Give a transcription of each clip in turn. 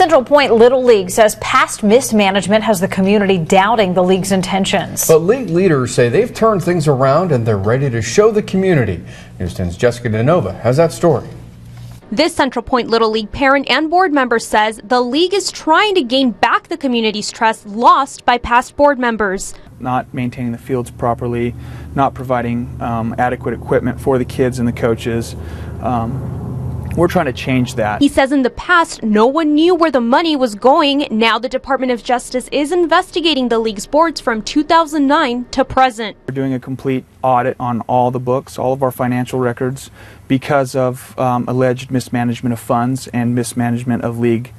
Central Point Little League says past mismanagement has the community doubting the league's intentions. But league leaders say they've turned things around and they're ready to show the community. News 10's Jessica DeNova has that story. This Central Point Little League parent and board member says the league is trying to gain back the community's trust lost by past board members. Not maintaining the fields properly, not providing adequate equipment for the kids and the coaches. We're trying to change that. He says in the past, no one knew where the money was going. Now the Department of Justice is investigating the league's boards from 2009 to present. We're doing a complete audit on all the books, all of our financial records, because of alleged mismanagement of funds and mismanagement of league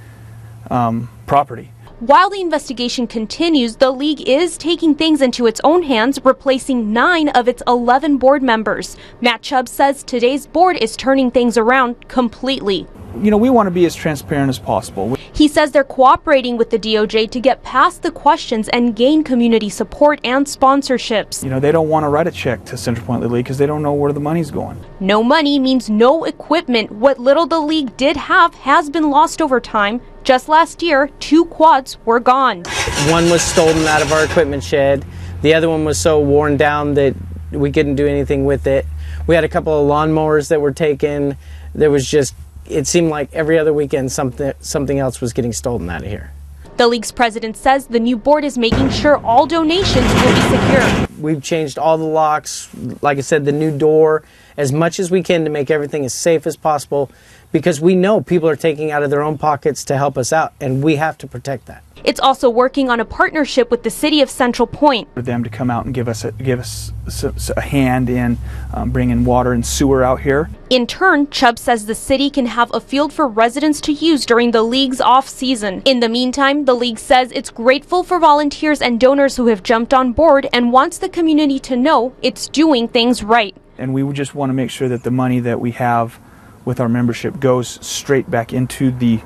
property. While the investigation continues, the league is taking things into its own hands, replacing 9 of its 11 board members. Matt Chubb says today's board is turning things around completely. You know, we want to be as transparent as possible. He says they're cooperating with the DOJ to get past the questions and gain community support and sponsorships. You know, they don't want to write a check to Central Point Little League because they don't know where the money's going. No money means no equipment. What little the league did have has been lost over time. Just last year, 2 quads were gone. One was stolen out of our equipment shed. The other one was so worn down that we couldn't do anything with it. We had a couple of lawnmowers that were taken. There was just, it seemed like every other weekend something else was getting stolen out of here. The league's president says the new board is making sure all donations will be secure. We've changed all the locks, like I said, the new door, as much as we can to make everything as safe as possible, because we know people are taking out of their own pockets to help us out, and we have to protect that. It's also working on a partnership with the city of Central Point. For them to come out and give us a hand in bringing water and sewer out here. In turn, Chubb says the city can have a field for residents to use during the league's off-season. In the meantime, the league says it's grateful for volunteers and donors who have jumped on board and wants the community to know it's doing things right. And we just want to make sure that the money that we have with our membership goes straight back into the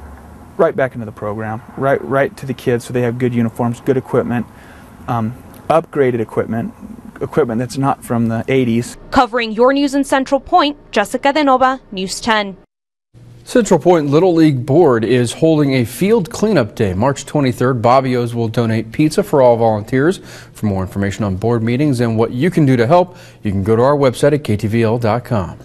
program, right to the kids, so they have good uniforms, good equipment, upgraded equipment that's not from the 80s. Covering your news in Central Point, Jessica DeNova, News 10. Central Point Little League Board is holding a field cleanup day. March 23rd, Bobbio's will donate pizza for all volunteers. For more information on board meetings and what you can do to help, you can go to our website at ktvl.com.